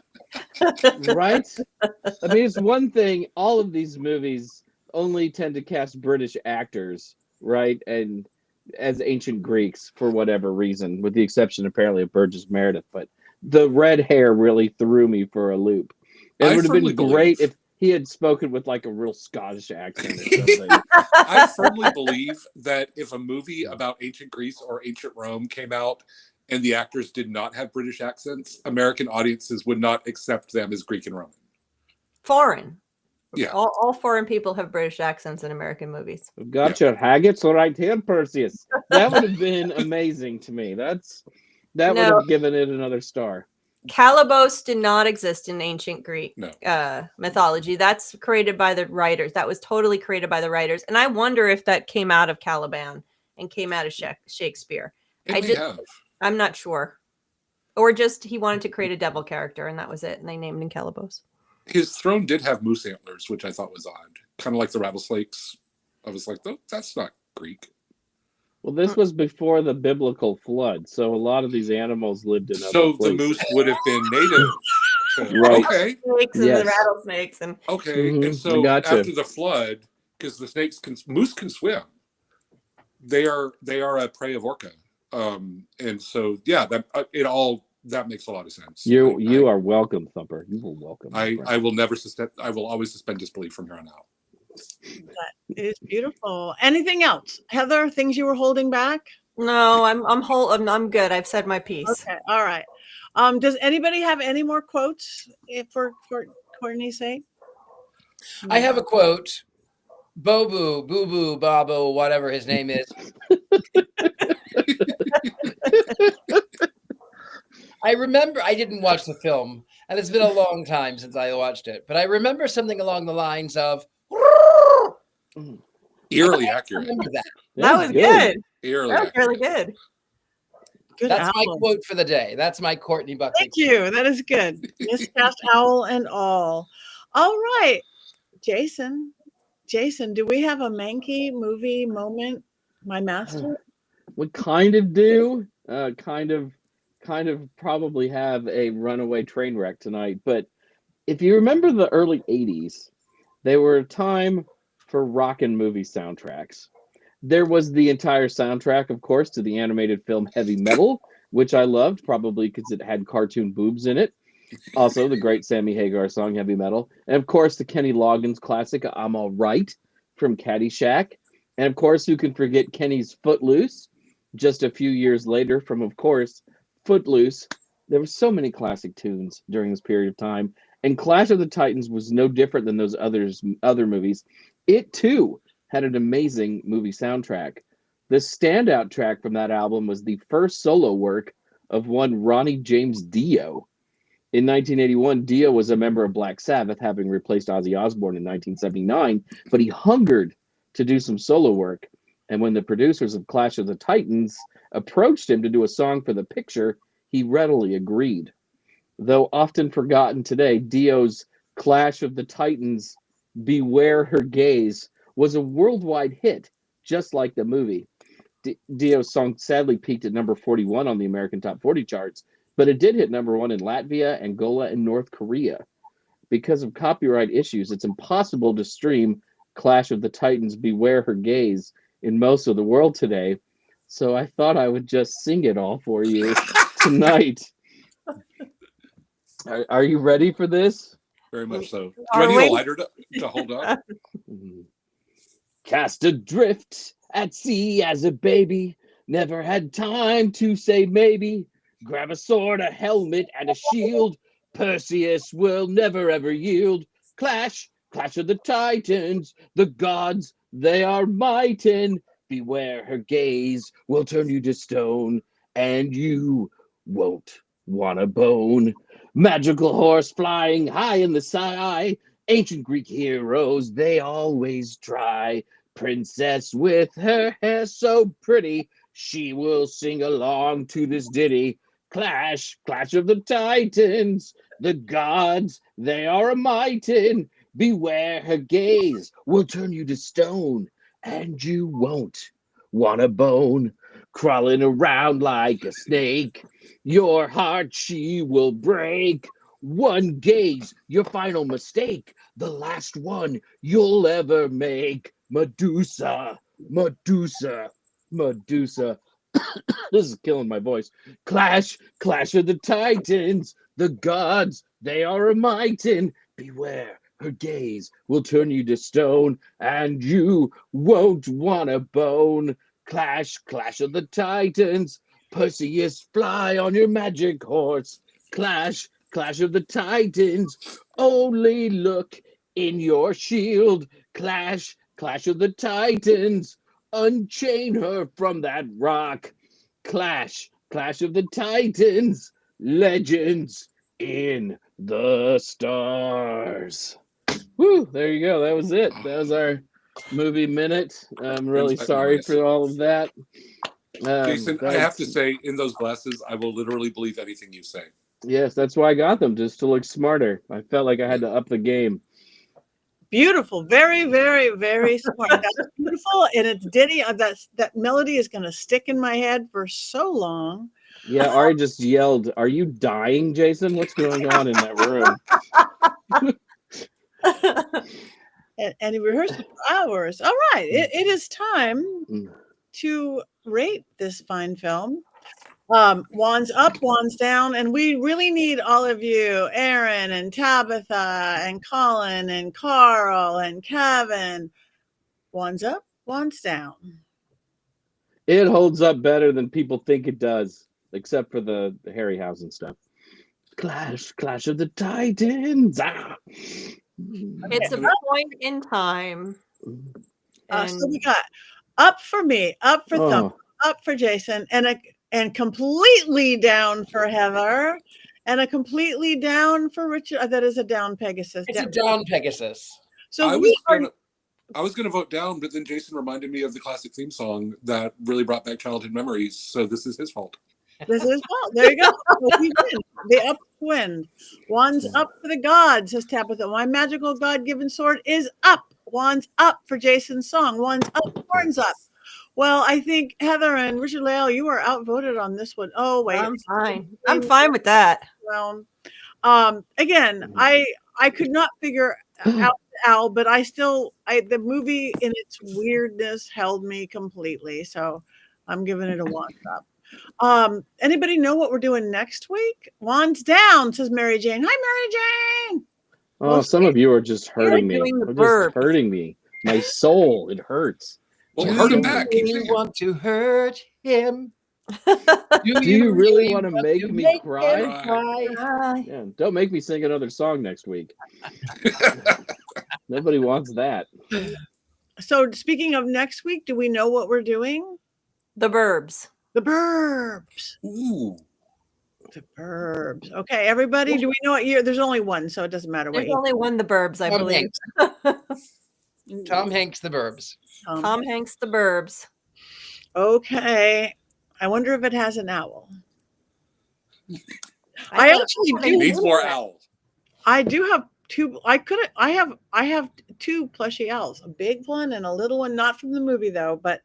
S4: Right? I mean, it's one thing. All of these movies only tend to cast British actors, right? And as ancient Greeks, for whatever reason, with the exception, apparently, of Burgess Meredith. But the red hair really threw me for a loop. It would have been great if he had spoken with like a real Scottish accent or something.
S5: I firmly believe that if a movie about ancient Greece or ancient Rome came out and the actors did not have British accents, American audiences would not accept them as Greek and Roman.
S2: Foreign.
S5: Yeah.
S2: All foreign people have British accents in American movies.
S4: We've got your haggis right here, Perseus. That would have been amazing to me. That would have given it another star.
S2: Calibos did not exist in ancient Greek mythology. That's created by the writers. That was totally created by the writers. And I wonder if that came out of Caliban and came out of Shakespeare. I'm not sure. Or just he wanted to create a devil character, and that was it. And they named him Calibos.
S5: His throne did have moose antlers, which I thought was odd. Kind of like the rattlesnakes. I was like, oh, that's not Greek.
S4: Well, this was before the biblical flood, so a lot of these animals lived in other
S5: places.
S4: The
S5: moose would have been native.
S4: Right.
S5: Okay.
S2: Snakes and the rattlesnakes. And
S5: and so after the flood, because the moose can swim, they are a prey of orca. And so that makes a lot of sense.
S4: You are welcome, Thumper. You are welcome.
S5: I will never I will always suspend disbelief from here on out.
S1: That is beautiful. Anything else, Heather? Things you were holding back?
S2: No, I'm good. I've said my piece.
S1: Okay, all right. Does anybody have any more quotes for Courtney's sake?
S3: I have a quote. Bobu, Boo Boo, Babo, whatever his name is. I remember I didn't watch the film, and it's been a long time since I watched it, but I remember something along the lines of
S5: eerily accurate.
S2: That was good.
S5: Eerily
S2: that was really good.
S3: That's owl. My quote for the day. That's my Courtney Buckley.
S1: Thank you. That is good. Miscast owl and all. All right, Jason, do we have a Mankey movie moment? My master.
S4: We kind of do. Kind of probably have a runaway train wreck tonight. But if you remember the early 80s, they were a time for rockin' movie soundtracks. There was the entire soundtrack, of course, to the animated film Heavy Metal, which I loved, probably because it had cartoon boobs in it. Also, the great Sammy Hagar song, Heavy Metal. And, of course, the Kenny Loggins classic, I'm All Right, from Caddyshack. And, of course, who can forget Kenny's Footloose, just a few years later from, of course, Footloose. There were so many classic tunes during this period of time. And Clash of the Titans was no different than those other movies. It, too, had an amazing movie soundtrack. The standout track from that album was the first solo work of one Ronnie James Dio. In 1981, Dio was a member of Black Sabbath, having replaced Ozzy Osbourne in 1979, but he hungered to do some solo work. And when the producers of Clash of the Titans approached him to do a song for the picture, he readily agreed. Though often forgotten today, Dio's Clash of the Titans, Beware Her Gaze, was a worldwide hit, just like the movie. Dio's song sadly peaked at number 41 on the American Top 40 charts, but it did hit number 1 in Latvia, Angola, and North Korea. Because of copyright issues, it's impossible to stream Clash of the Titans, beware her gaze in most of the world today. So I thought I would just sing it all for you tonight. Are you ready for this?
S5: Very much so. Do
S2: Are
S5: I need
S2: we?
S5: a lighter to hold up?
S4: Cast adrift at sea as a baby, never had time to say maybe. Grab a sword, a helmet, and a shield. Perseus will never ever yield. Clash of the Titans, the gods, they are mightin'. Beware her gaze will turn you to stone, and you won't want a bone. Magical horse flying high in the sky. Ancient Greek heroes, they always try. Princess with her hair so pretty, she will sing along to this ditty. Clash of the Titans, the gods, they are a mightin'. Beware her gaze will turn you to stone, and you won't want a bone. Crawling around like a snake, your heart she will break. One gaze, your final mistake, the last one you'll ever make. Medusa. This is killing my voice. Clash of the Titans, the gods, they are a mightin'. Beware, her gaze will turn you to stone, and you won't want a bone. Clash of the Titans, Perseus, fly on your magic horse. Clash of the Titans, only look in your shield. Clash of the Titans, unchain her from that rock. Clash of the Titans, legends in the stars. Woo, there you go. That was it. That was our movie minute. I'm really sorry for all of that.
S5: Jason, I have to say, in those glasses, I will literally believe anything you say.
S4: Yes, that's why I got them, just to look smarter. I felt like I had to up the game.
S1: Beautiful, very, very, very smart. That's beautiful, and it's ditty. That melody is going to stick in my head for so long.
S4: Yeah, Ari just yelled, "Are you dying, Jason? What's going on in that room?"
S1: And he rehearsed for hours. All right, it is time to rate this fine film. Wands up, wands down, and we really need all of you, Aaron and Tabitha and Colin and Carl and Kevin. Wands up, wands down.
S4: It holds up better than people think it does, except for the Harryhausen stuff. Clash of the Titans. Ah!
S2: It's a point in time.
S1: So we got up for me, up for Thumb, up for Jason, and completely down for Heather, and a completely down for Richard. That is a down Pegasus.
S3: It's a down Pegasus.
S1: So
S5: I was gonna vote down, but then Jason reminded me of the classic theme song that really brought back childhood memories. So this is his fault.
S1: This is his fault. There you go. The upwind. Wands up for the gods, says Tabitha. My magical God-given sword is up. Wands up for Jason's song. Wands up, horns up. Well, I think Heather and Richard-Lael, you are outvoted on this one. Oh, wait.
S2: I'm fine. I'm fine with that.
S1: Well, again, I could not figure out Al, but the movie in its weirdness held me completely. So I'm giving it a wands up. Anybody know what we're doing next week? Wands down, says Mary Jane. Hi, Mary Jane.
S4: Oh, some of you are just hurting me.
S2: Just
S4: hurting me. My soul, it hurts.
S5: Well, hurt him back.
S3: Do you want to hurt him?
S4: Do you really want to make me cry?
S3: Cry?
S4: Yeah, don't make me sing another song next week. Nobody wants that.
S1: So speaking of next week, do we know what we're doing?
S2: The Burbs.
S1: The Burbs.
S5: Ooh.
S1: The Burbs. Okay, everybody, do we know what year? There's only one, so it doesn't matter what
S2: There's
S1: year.
S2: only one The Burbs, I believe.
S3: Tom Hanks, The Burbs.
S2: Tom Hanks, The Burbs.
S1: Okay. I wonder if it has an owl. I actually do.
S5: Needs more owls.
S1: I do have two. I have two plushy owls, a big one and a little one, not from the movie though, but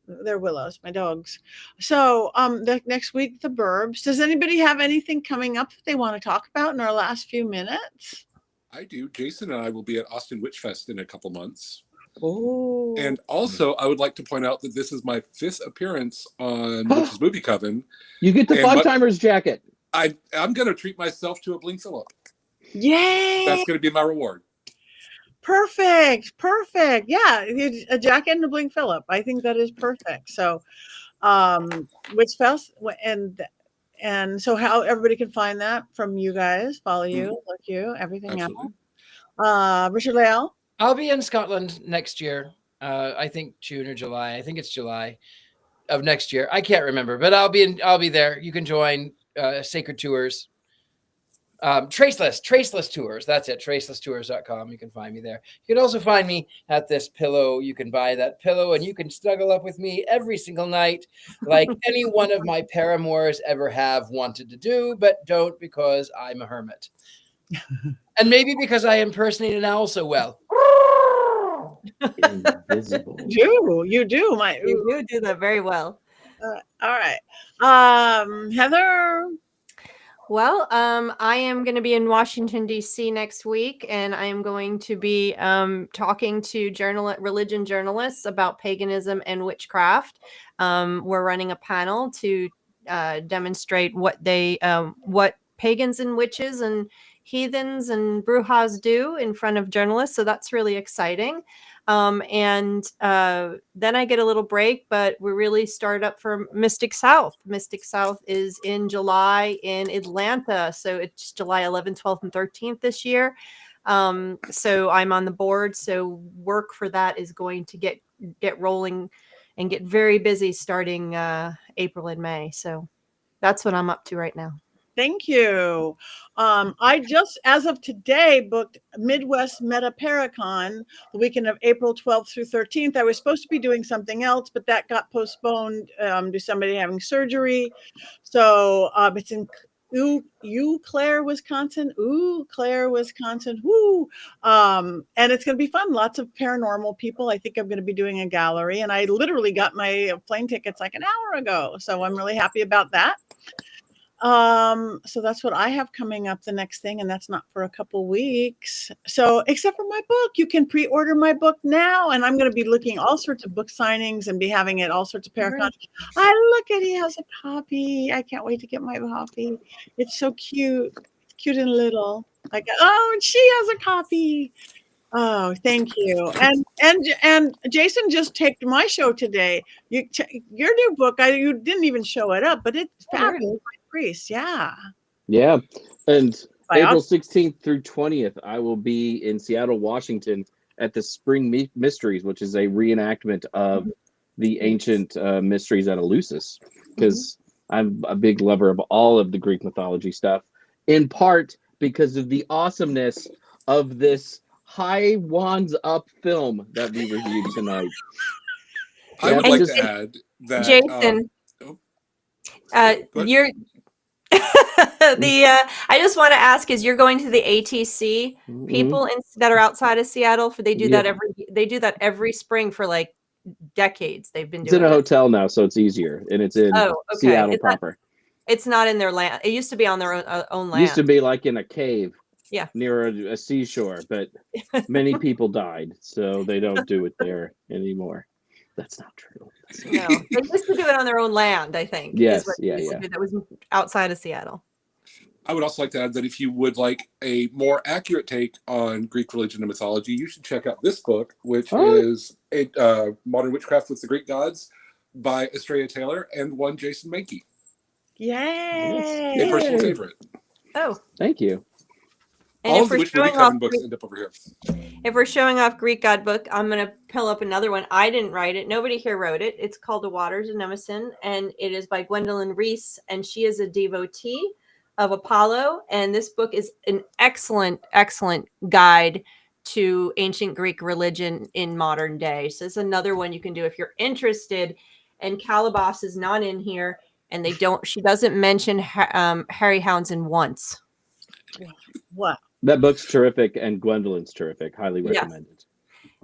S1: they're Willows, my dogs. So next week, The Burbs. Does anybody have anything coming up that they want to talk about in our last few minutes?
S5: I do. Jason and I will be at Austin Witch Fest in a couple months.
S1: Oh.
S5: And also, I would like to point out that this is my 5th appearance on Witch's Movie Coven.
S4: You get the
S5: And
S4: Five Timers jacket.
S5: I'm going to treat myself to a Bling Phillip.
S1: Yay!
S5: That's going to be my reward.
S1: Perfect. Yeah, a jacket and a Bling Phillip. I think that is perfect. So, which fest and so how everybody can find that from you guys, follow you, look you, everything
S5: Absolutely.
S1: else. Richard-Lael?
S3: I'll be in Scotland next year. I think June or July. I think it's July of next year. I can't remember, but I'll be there. You can join Sacred Tours. Traceless Tours. That's it. Tracelesstours.com. You can find me there. You can also find me at this pillow. You can buy that pillow and you can snuggle up with me every single night, like any one of my paramours ever have wanted to do, but don't because I'm a hermit. And maybe because I impersonate an owl so well.
S4: Invisible.
S1: You do.
S2: You do that very well.
S1: All right. Heather?
S2: Well, I am going to be in Washington, D.C. next week, and I am going to be talking to religion journalists about paganism and witchcraft. We're running a panel to demonstrate what pagans and witches and heathens and brujas do in front of journalists. So that's really exciting. And then I get a little break, but we really start up for Mystic South. Mystic South is in July in Atlanta. So it's July 11th, 12th, and 13th this year. So I'm on the board. So work for that is going to get rolling and get very busy starting April and May. So that's what I'm up to right now.
S1: Thank you. I just, as of today, booked Midwest Meta Paracon the weekend of April 12th through 13th. I was supposed to be doing something else, but that got postponed due to somebody having surgery. So it's in Eau Claire, Wisconsin. Woo! And it's going to be fun. Lots of paranormal people. I think I'm going to be doing a gallery, and I literally got my plane tickets like an hour ago. So I'm really happy about that. So that's what I have coming up the next thing, and that's not for a couple weeks. So except for my book, you can pre-order my book now, and I'm going to be looking all sorts of book signings and be having it all sorts of paracons. Look at, he has a copy. I can't wait to get my copy. It's so cute. It's cute and little. Like, oh, and she has a copy. Oh, thank you. And Jason just taped my show today. Your new book, you didn't even show it up, but it's fabulous. Priest, yeah.
S4: And April 16th through 20th, I will be in Seattle, Washington at the Spring Mysteries, which is a reenactment of the ancient mysteries at Eleusis, because I'm a big lover of all of the Greek mythology stuff, in part because of the awesomeness of this high wands up film that we reviewed tonight.
S5: I would like to add that
S2: Jason, you're I just want to ask, is you're going to the ATC people that are outside of Seattle? For they do that every spring for like decades. They've been doing
S4: it's in a hotel now, so it's easier, and it's in Seattle proper.
S2: It's not in their land. It used to be on their own land.
S4: It used to be like in a cave,
S2: yeah,
S4: near a seashore, but many people died, so they don't do it there anymore. That's not true.
S2: No, they used to do it on their own land, I think.
S4: Yes,
S2: that was outside of Seattle.
S5: I would also like to add that if you would like a more accurate take on Greek religion and mythology, you should check out this book, which is Modern Witchcraft with the Greek Gods by Estrella Taylor and one Jason Mankey.
S1: Yay!
S5: A personal favorite.
S2: Oh,
S4: thank you.
S2: And
S5: all of the Witch Movie Coven books end up over here.
S2: If we're showing off Greek God book, I'm going to pull up another one. I didn't write it. Nobody here wrote it. It's called The Waters of Nemesis, and it is by Gwendolyn Reese, and she is a devotee of Apollo. And this book is an excellent, excellent guide to ancient Greek religion in modern day. So it's another one you can do if you're interested. And Calabas is not in here, and she doesn't mention Harryhausen once.
S1: What?
S4: That book's terrific, and Gwendolyn's terrific. Highly recommended.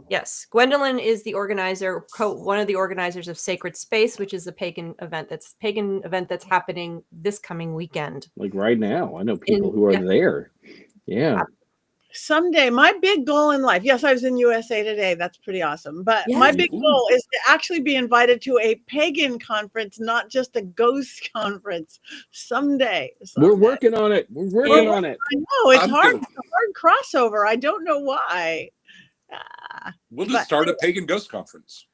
S2: Yes. Gwendolyn is the organizer, one of the organizers of Sacred Space, which is a pagan event that's happening this coming weekend.
S4: Like right now. I know people who are there. Yeah.
S1: Someday, my big goal in life, yes, I was in USA Today. That's pretty awesome. But my big goal is to actually be invited to a pagan conference, not just a ghost conference. Someday.
S4: We're working on it. We're working on it.
S1: I know it's hard. It's a hard crossover. I don't know why.
S5: We'll just start a pagan ghost conference.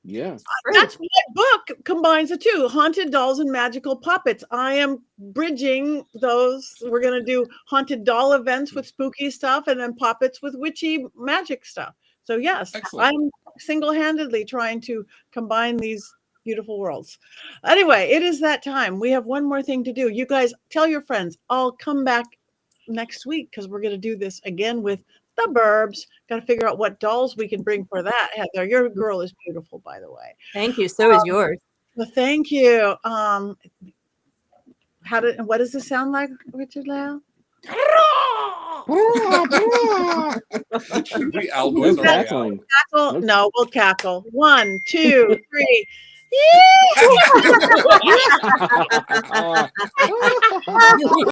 S4: Yeah.
S1: That's my book combines the two, haunted dolls and magical puppets. I am bridging those. We're going to do haunted doll events with spooky stuff and then puppets with witchy magic stuff. So yes,
S5: Excellent.
S1: I'm single-handedly trying to combine these beautiful worlds. Anyway, it is that time. We have one more thing to do. You guys tell your friends. I'll come back next week because we're going to do this again with the Burbs. Got to figure out what dolls we can bring for that. Heather, your girl is beautiful, by the way.
S2: Thank you. So is yours.
S1: Well, thank you. What does this sound like, Richard-Lael?
S5: Should we elbows our way out?
S1: Cackle? No, we'll cackle. 1, 2, 3.